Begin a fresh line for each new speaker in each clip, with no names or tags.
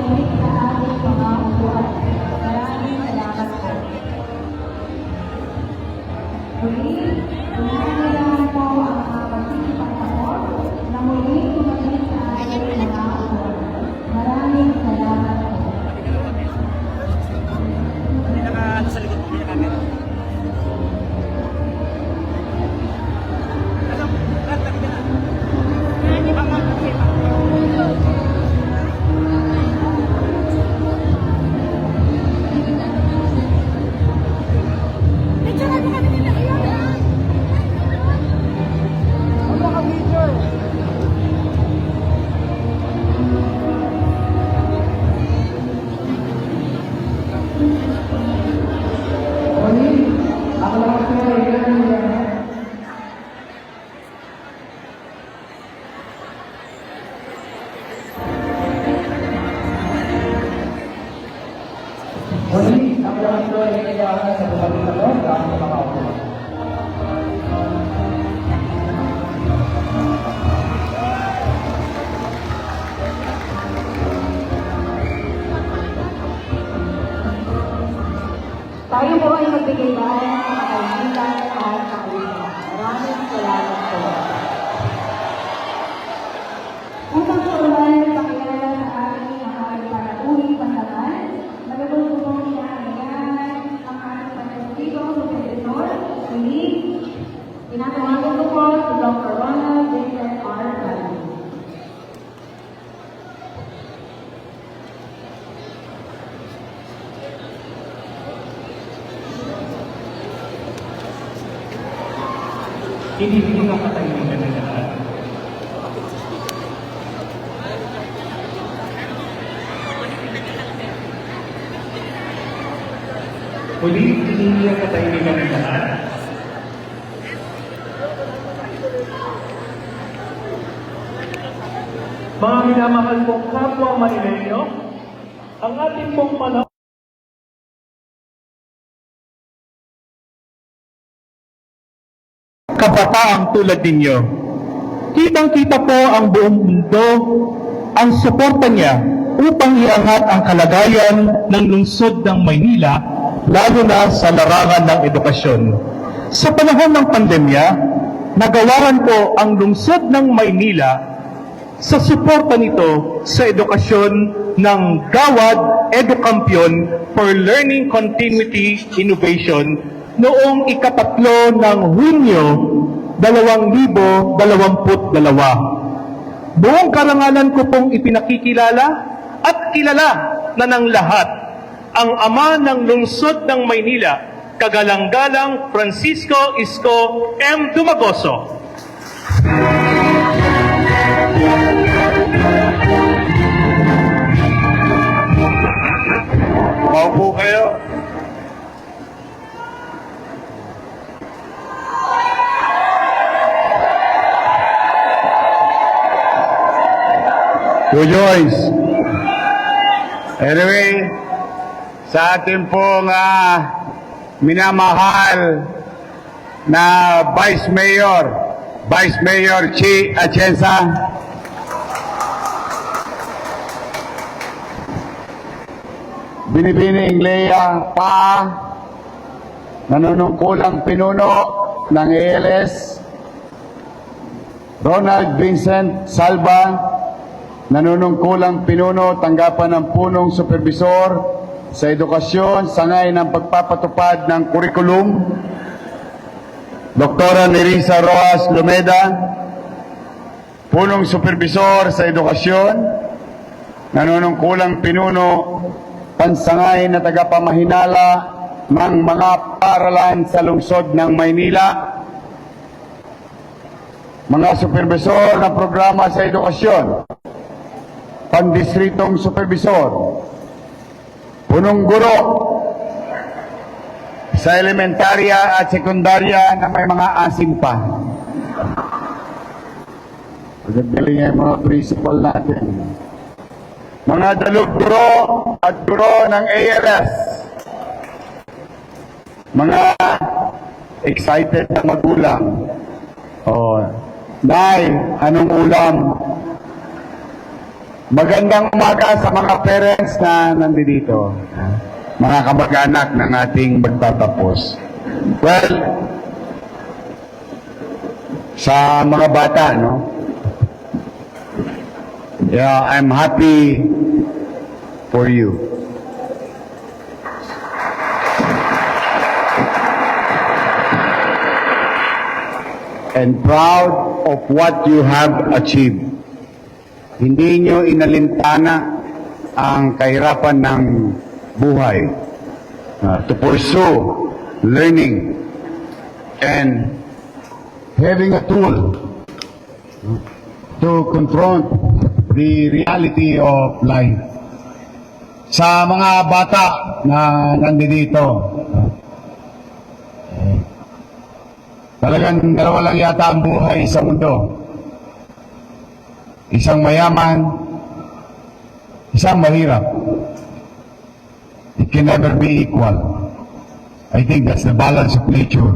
bumalik sa ating mga upuan. Maraming salamat po. Muli, pinahalagaan po ang mga participant na muli bumalik sa ating mga upuan. Maraming salamat po.
Sa likod po niya camera.
Muli, ang lahat ko ay kailangan sa bumalik na to sa aking mga upuan.
Tayo po ay magbigay ng kaibigan at kakulitan. Maraming salamat po. Upang turuan pakilala sa ating mga ipanatuloy pasaman, nagagawin po pong inaayahan ang ating panagtigo sa Profesor Lee. Tinatawagan ko po si Dr. Ronald Vincent R. Bali.
Hinihingin ang katahimikan ng lahat. Muli, hinihingin ang katahimikan ng lahat. Mga minamahal kong kapwa Manileño, ang ating pong panahon kabataang tulad ninyo. Kitang-kita po ang buong mundo ang suporta niya upang iangat ang kalagayan ng lungsod ng Maynila, lalo na sa larangan ng edukasyon. Sa panahon ng pandemya, nagawaran po ang lungsod ng Maynila sa suporta nito sa edukasyon ng GAWAD EduCampion for Learning Continuity Innovation noong ika-3 ng Hunyo 2022. Buong karangalan ko pong ipinakikilala at kilala na ng lahat ang ama ng lungsod ng Maynila, Kagalang-galang Francisco Isko M. Dumagoso. Maupo kayo. Joyce. Anyway, sa ating pong minamahal na Vice Mayor Chi Atienza, Binibining Lea Pa, nanunungkulang pinuno ng ALS, Ronald Vincent Salva, nanunungkulang pinuno, tanggapan ng punong supervisor sa edukasyon, sangay ng pagpapatupad ng kurikulum, Dr. Nerissa Rojas Lumeda, punong supervisor sa edukasyon, nanunungkulang pinuno, pansangay na tagapamahinala ng mga paaralan sa lungsod ng Maynila, mga supervisor ng programa sa edukasyon, pandistritong supervisor, punong guro sa elementarya at sekundarya na may mga asim pa. Pagkagaling yung mga principal natin. Mga dalog guro at guro ng ALS. Mga excited na magulang. Nay, anong ulam?
Magandang umaga sa mga parents na nandito, mga kamag-anak ng ating magtatapos. Well, sa mga bata, no? Yeah, I'm happy for you. And proud of what you have achieved. Hindi nyo inalintana ang kahirapan ng buhay to pursue learning and having a tool to confront the reality of life. Sa mga bata na nandito, talagang dalawa lang yata ang buhay sa mundo. Isang mayaman, isang mahirap. It can never be equal. I think that's the balance of nature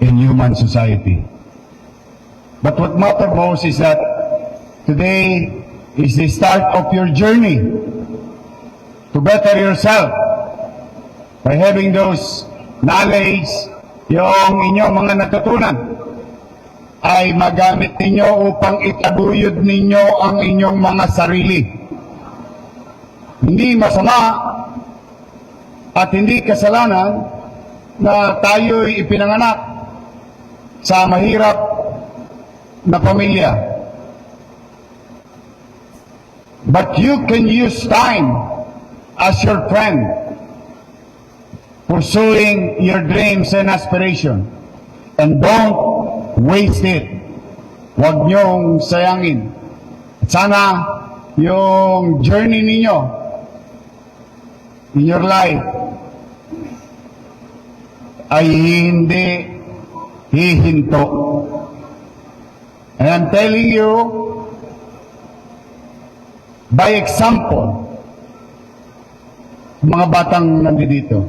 in human society. But what matters most is that today is the start of your journey to better yourself by having those knowledge, yung inyong mga natutunan ay magamit ninyo upang itaguyod ninyo ang inyong mga sarili. Hindi masama at hindi kasalanan na tayo'y ipinanganak sa mahirap na pamilya. But you can use time as your friend, pursuing your dreams and aspirations. And don't waste it. Huwag niyong sayangin. At sana yung journey ninyo in your life ay hindi hihinto. And I'm telling you, by example, mga batang nandito,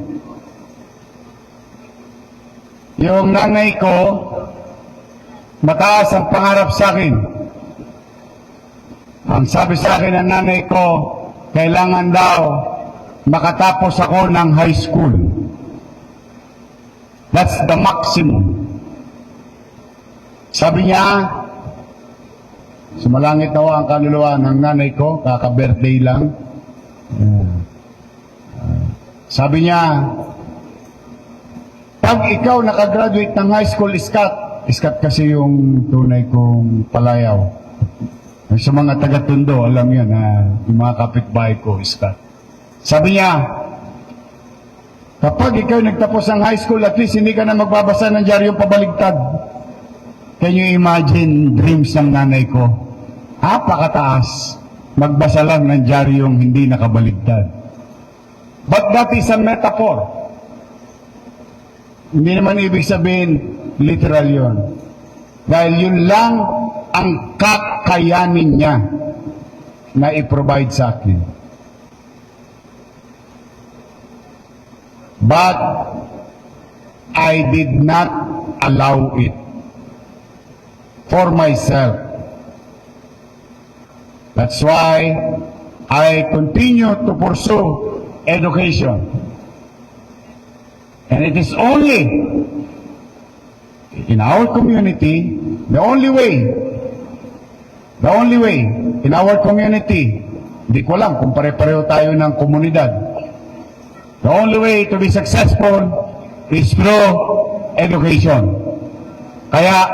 yung nanay ko, mataas ang pangarap sa akin. Ang sabi sa akin ng nanay ko, kailangan daw makatapos ako ng high school. That's the maximum. Sabi niya, sumalangit daw ang kaluluwa ng nanay ko, kaka-birthday lang. Sabi niya, pag ikaw nakagraduate ng high school, Iskat kasi yung tunay kong palayaw. Sa mga taga-Tondo, alam yan, yung mga kapitbahay ko, Iskat. Sabi niya, kapag ikaw nagtapos ng high school, at least hindi ka na magbabasa ng diaryong pabaligtad. Can you imagine dreams ng nanay ko? Napakataas. Magbasa lang ng diaryong hindi nakabaligtad. But that is a metaphor. Hindi naman ibig sabihin, literal yon. Dahil yun lang ang kakayanin niya na i-provide sa akin. But I did not allow it for myself. That's why I continue to pursue education. And it is only in our community, the only way in our community, hindi ko alam kung pare-pareho tayo ng komunidad, the only way to be successful is through education. Kaya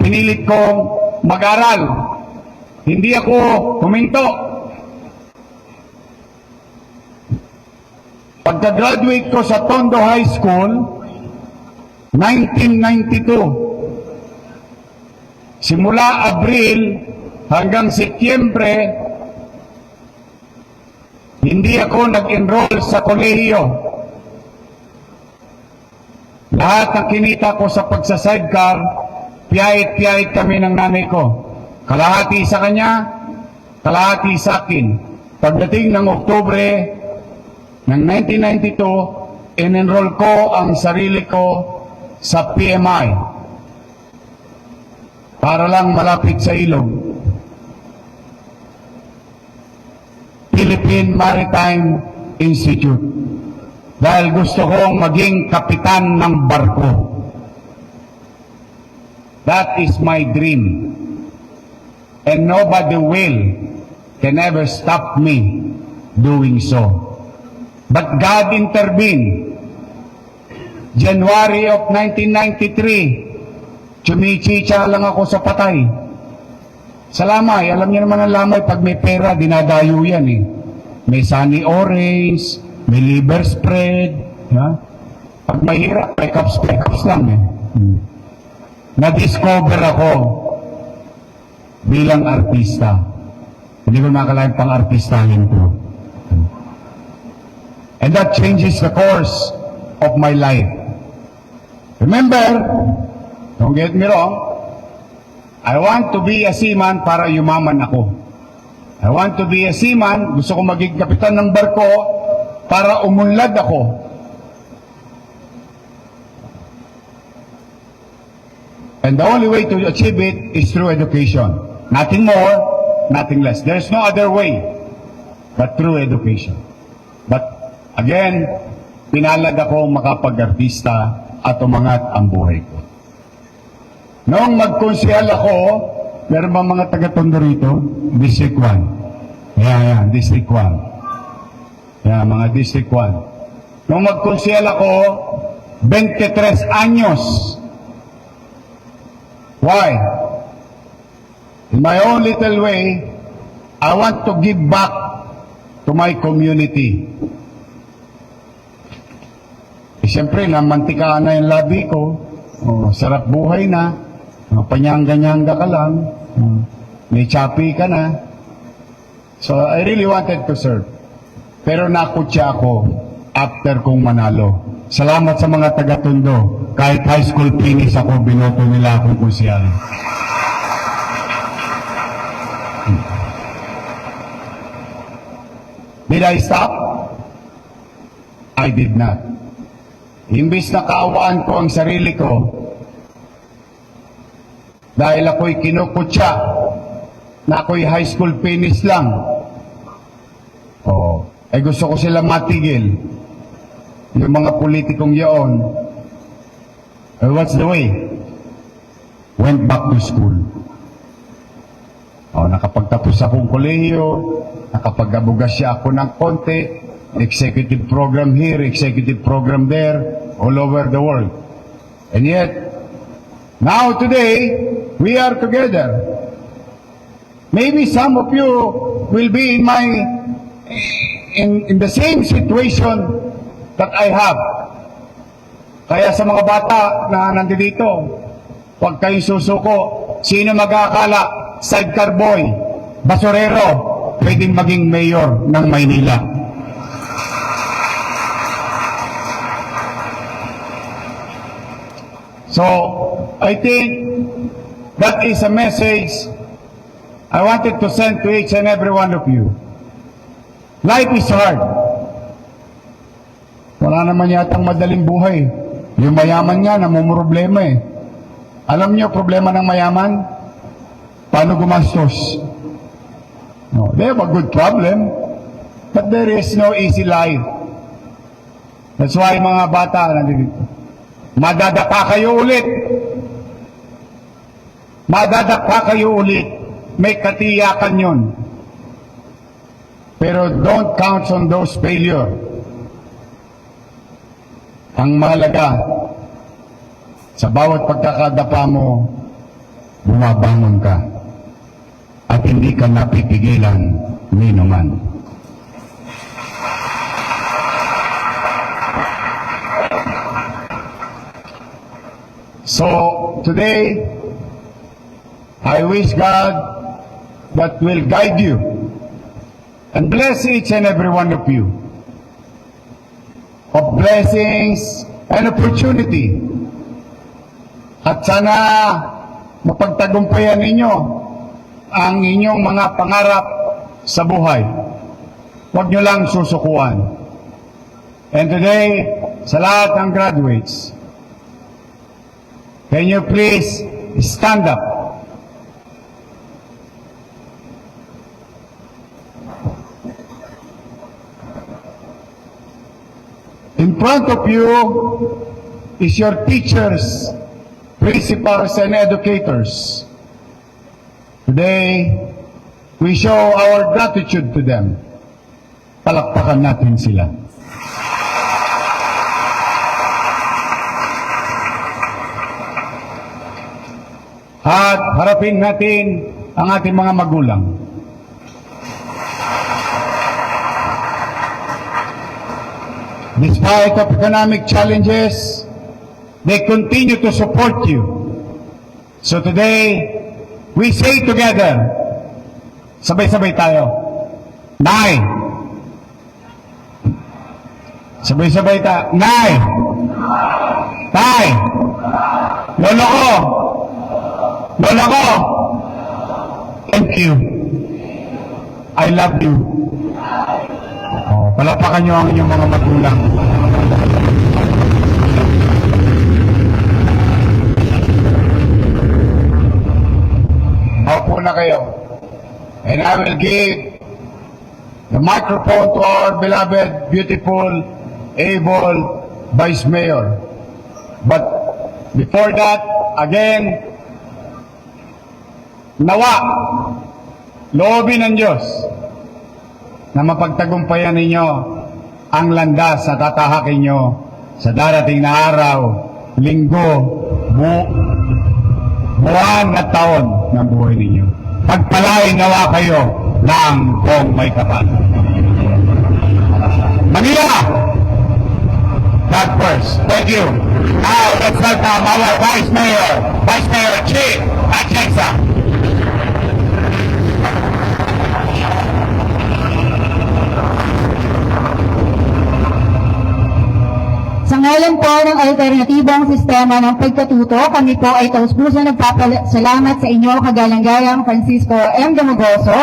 pinilit kong mag-aral. Hindi ako huminto. Pagka-graduate ko sa Tondo High School, 1992. Simula Abril hanggang Setyembre, hindi ako nag-enroll sa kolehiyo. Lahat ng kinita ko sa pagsa-sidecar, piyahit-piyahit kami ng nanay ko. Kalahati sa kanya, kalahati sa akin. Pagdating ng Oktubre ng 1992, in-enroll ko ang sarili ko sa PMI para lang malapit sa ilog. Philippine Maritime Institute. Dahil gusto kong maging kapitan ng barko. That is my dream. And nobody can ever stop me doing so. But God intervened. January of 1993, chumichicha lang ako sa patay. Sa lamay, alam niyo naman ang lamay, pag may pera, dinadayo yan eh. May sunny orange, may liver spread, ha? Pag mahirap, may cups lang eh. Na-discover ako bilang artista. Hindi ko nakalain pang artistahin ko. And that changes the course of my life. Remember, don't get me wrong, I want to be a seaman para yumaman ako. I want to be a seaman, gusto ko maging kapitan ng barko para umunlad ako. And the only way to achieve it is through education. Nothing more, nothing less. There's no other way but through education. But again, pinalad ako makapag-artista at umangat ang buhay ko. Noong magkonsehal ako, meron ba mga taga-tondo rito? District 1. Yan, District 1. Yan, mga District 1. Noong magkonsehal ako, 23 anyos. Why? In my own little way, I want to give back to my community. Eh, siyempre, namantikaan na yung labi ko. Oh, sarap buhay na. Oh, panyangga-nyangga ka lang. Oh, may chapi ka na. So, I really wanted to serve. Pero nakutya ako after kong manalo. Salamat sa mga taga-Tondo. Kahit high school finish ako, binoto nila akong konsyal. Did I stop? I did not. Imbis na kaawaan ko ang sarili ko, dahil ako'y kinukutya, na ako'y high school finish lang, ay gusto ko sila matigil. Yung mga politikong yaon, what's the way? Went back to school. Nakapagtapos akong kolehiyo, nakapag-abogasya ako ng konti, executive program here, executive program there, all over the world. And yet, now today, we are together. Maybe some of you will be in the same situation that I have. Kaya sa mga bata na nandito, huwag kayong susuko. Sino mag-aakala? Sidecar boy, basurero, pwedeng maging mayor ng Maynila. So, I think that is a message I wanted to send to each and every one of you. Life is hard. Wala naman yatang madaling buhay. Yung mayaman nga, namumroblema eh. Alam niyo, problema ng mayaman? Paano gumastos? No, they have a good problem, but there is no easy life. That's why mga bata, madadapa kayo ulit. Madadapa kayo ulit. May katiyakan yun. Pero don't count on those failure. Ang mahalaga, sa bawat pagkakadapa mo, bumabangon ka. At hindi ka napipigilan ni naman. So, today, I wish God that will guide you and bless each and every one of you of blessings and opportunity. At sana mapagtagumpayan ninyo ang inyong mga pangarap sa buhay. Huwag nyo lang susukuan. And today, sa lahat ng graduates, can you please stand up? In front of you is your teachers, principals, and educators. Today, we show our gratitude to them. Palakpakan natin sila. At harapin natin ang ating mga magulang. Despite of economic challenges, they continue to support you. So today, we say together, sabay-sabay tayo, Nay! Sabay-sabay tayo, Nay! Tay! Lolo ko! Lola ko! Thank you. I love you. Oh, palapakan niyo ang inyong mga magulang. Maupo na kayo. And I will give the microphone to our beloved, beautiful, able Vice Mayor. But before that, again, nawa, loobin ng Diyos na mapagtagumpayan ninyo ang landas sa tatahakin nyo sa darating na araw, linggo, buwan at taon ng buhay ninyo. Pagpalain nawa kayo ng kung may kapal. Manila! God first. Thank you. Now, let's welcome our Vice Mayor Chief Atienza.
Sa ngalan po ng alternatibong sistema ng pagkatuto, kami po ay taus-pusong nagpapasalamat sa inyo, kagalang-galang Francisco M. Damagoso,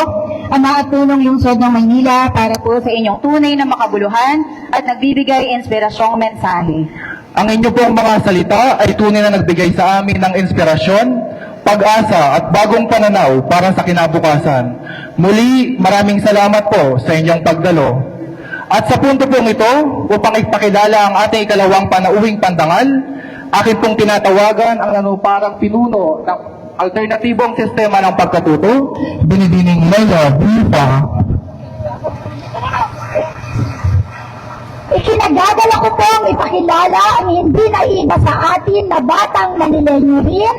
Ama at Punong Lungsod ng Maynila, para po sa inyong tunay na makabuluhan at nagbibigay inspirasyong mensahe.
Ang inyo pong mga salita ay tunay na nagbigay sa amin ng inspirasyon, pag-asa at bagong pananaw para sa kinabukasan. Muli, maraming salamat po sa inyong pagdalo. At sa punto pong ito, upang ipakilala ang ating ikalawang panauwing pandangal, akin pong tinatawagan ang parang pinuno ng alternatibong sistema ng pagkatuto, Binibining Mayor Viva.
Ikinagagala ko pong ipakilala ang hindi naiiba sa atin na batang Manileño rin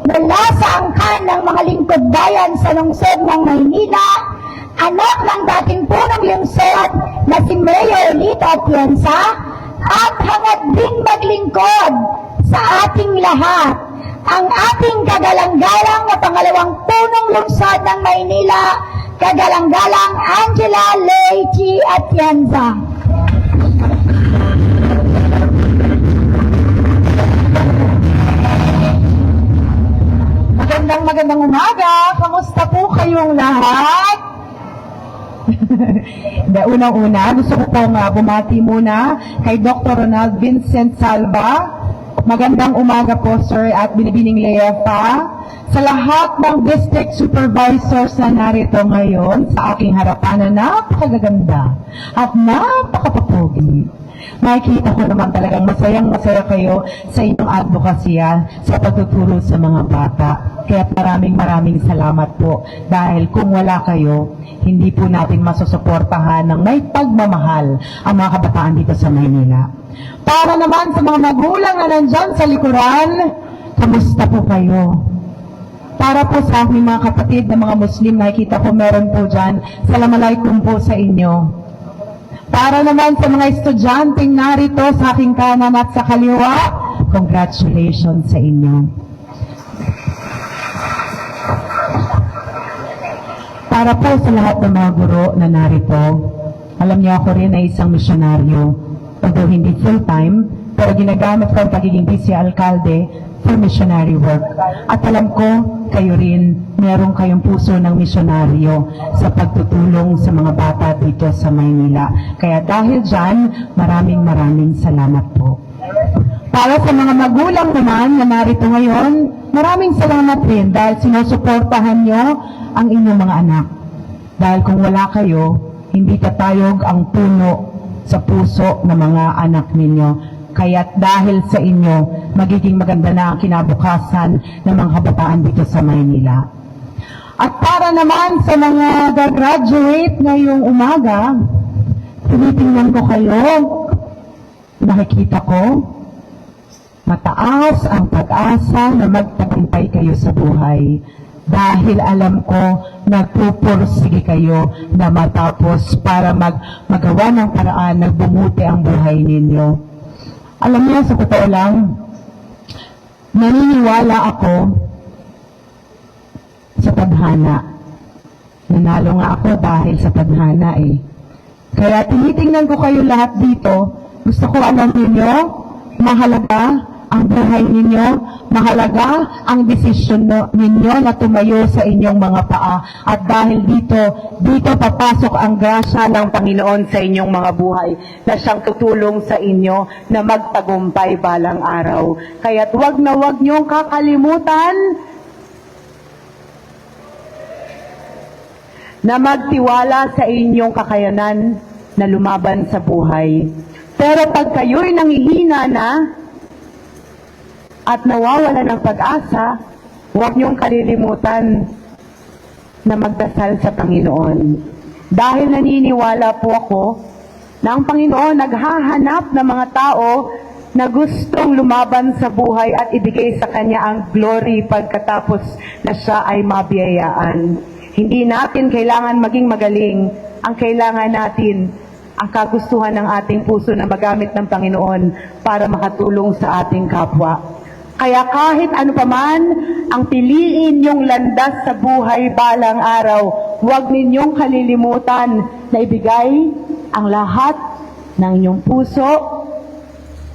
mula sa angkan ng mga lingkod bayan sa lungsod ng Maynila, anak ng dating punong lungsod na si Mayor Lito Atienza, at hangad din maglingkod sa ating lahat, ang ating kagalang-galang na pangalawang punong lungsod ng Maynila, kagalang-galang Angela Leite Atienza.
Magandang umaga. Kamusta po kayong lahat? Unang-una, gusto ko pong bumati muna kay Dr. Ronald Vincent Salva. Magandang umaga po, sir, at Binibining Lefa. Sa lahat ng district supervisors na narito ngayon sa aking harapan na napakagaganda at napakapapogi. Makikita ko naman talagang masayang-masaya kayo sa inyong advokasya sa pagtuturo sa mga bata. Kaya maraming salamat po. Dahil kung wala kayo, hindi po natin masusuportahan ng may pagmamahal ang mga kabataan dito sa Maynila. Para naman sa mga magulang na nandyan sa likuran, kamusta po kayo? Para po sa aking mga kapatid na mga Muslim, nakikita ko meron po dyan, Assalamualaikum po sa inyo. Para naman sa mga estudyanteng narito sa aking kanan at sa kaliwa, congratulations sa inyo. Para po sa lahat ng mga guro na narito, alam niyo ako rin ay isang misyonaryo. Although hindi full-time, pero ginagamit ko ang pagiging vice-alkalde for missionary work. At alam ko, kayo rin, meron kayong puso ng misyonaryo sa pagtutulong sa mga bata dito sa Maynila. Kaya dahil dyan, maraming salamat po. Para sa mga magulang naman na narito ngayon, maraming salamat rin dahil sinusuportahan nyo ang inyong mga anak. Dahil kung wala kayo, hindi tatayog ang puno sa puso ng mga anak ninyo. Kaya't dahil sa inyo, magiging maganda na ang kinabukasan ng mga kabataan dito sa Maynila. At para naman sa mga graduate ngayong umaga, tinitingnan ko kayo, nakikita ko, mataas ang pag-asa na magtagumpay kayo sa buhay. Dahil alam ko, nagpupursige kayo na matapos para magawa ng paraan na bumuti ang buhay ninyo. Alam niyo, sa totoo lang, naniniwala ako sa tadhana. Nanalo nga ako dahil sa tadhana eh. Kaya tinitingnan ko kayo lahat dito. Gusto ko alam ninyo, mahalaga ang buhay ninyo, mahalaga ang desisyon ninyo na tumayo sa inyong mga paa. At dahil dito papasok ang grasya ng Panginoon sa inyong mga buhay na siyang tutulong sa inyo na magtagumpay balang araw. Kaya't wag na wag niyong kakalimutan na magtiwala sa inyong kakayanan na lumaban sa buhay. Pero pag kayo'y nanghihina na at nawawala ng pag-asa, huwag niyong kalilimutan na magdasal sa Panginoon. Dahil naniniwala po ako na ang Panginoon naghahanap ng mga tao na gustong lumaban sa buhay at ibigay sa Kanya ang glory pagkatapos na siya ay mabiyayaan. Hindi natin kailangan maging magaling. Ang kailangan natin ang kagustuhan ng ating puso na magamit ng Panginoon para makatulong sa ating kapwa. Kaya kahit ano paman ang piliin niyong landas sa buhay balang araw, huwag ninyong kalilimutan na ibigay ang lahat ng inyong puso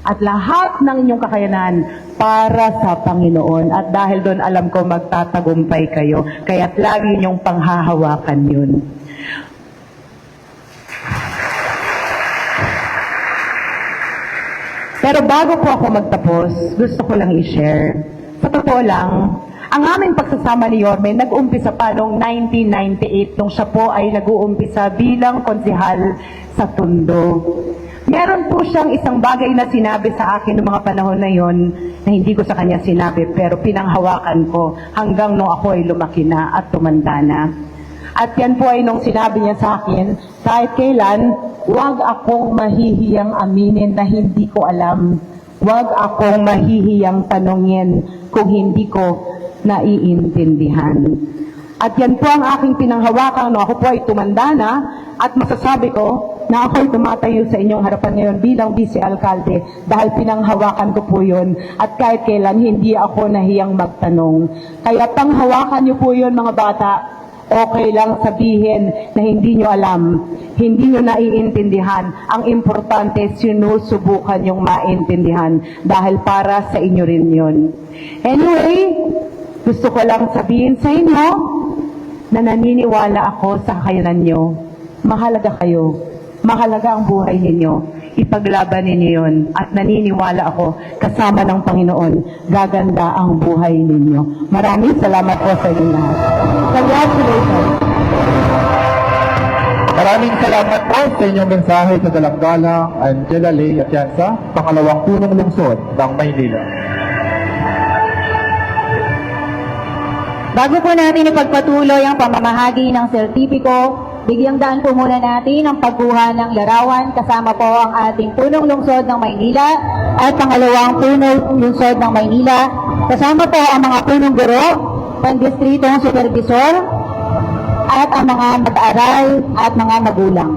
at lahat ng inyong kakayanan para sa Panginoon. At dahil doon alam ko magtatagumpay kayo, kaya't lagi niyong panghahawakan yun. Pero bago po ako magtapos, gusto ko lang i-share. Sa totoo lang, ang aming pagsasama ni Yorme nag-umpisa pa noong 1998 nung siya po ay nag-uumpisa bilang konsehal sa Tondo. Meron po siyang isang bagay na sinabi sa akin noong mga panahon na yon na hindi ko sa kanya sinabi pero pinanghawakan ko hanggang nung ako ay lumaki na at tumanda na. At yan po ay nung sinabi niya sa akin, kahit kailan, huwag akong mahihiyang aminin na hindi ko alam. Huwag akong mahihiyang tanungin kung hindi ko naiintindihan. At yan po ang aking pinanghawakan nung ako po ay tumanda na at masasabi ko na ako'y tumatayo sa inyong harapan ngayon bilang vice-alkalde dahil pinanghawakan ko po yun at kahit kailan hindi ako nahiyang magtanong. Kaya panghawakan niyo po yun mga bata. Okay lang sabihin na hindi nyo alam, hindi nyo naiintindihan. Ang importante, sinusubukan yung maintindihan dahil para sa inyo rin yun. Anyway, gusto ko lang sabihin sa inyo na naniniwala ako sa kakayanan nyo. Mahalaga kayo. Mahalaga ang buhay ninyo. Ipaglaban ninyo yun. At naniniwala ako, kasama ng Panginoon, gaganda ang buhay ninyo. Maraming salamat po sa inyo lahat. Congratulations!
Maraming salamat po sa inyong mensahe sa Dalanggalang Angela Ley Atienza, pangalawang punong lungsod ng Maynila.
Bago po natin ipagpatuloy ang pamamahagi ng sertipiko, bigyang daan po muna natin ang pagkuha ng larawan kasama po ang ating punong lungsod ng Maynila at pangalawang punong lungsod ng Maynila. Kasama po ang mga punong guro, pang-distritong supervisor, at ang mga mag-aaral at mga magulang.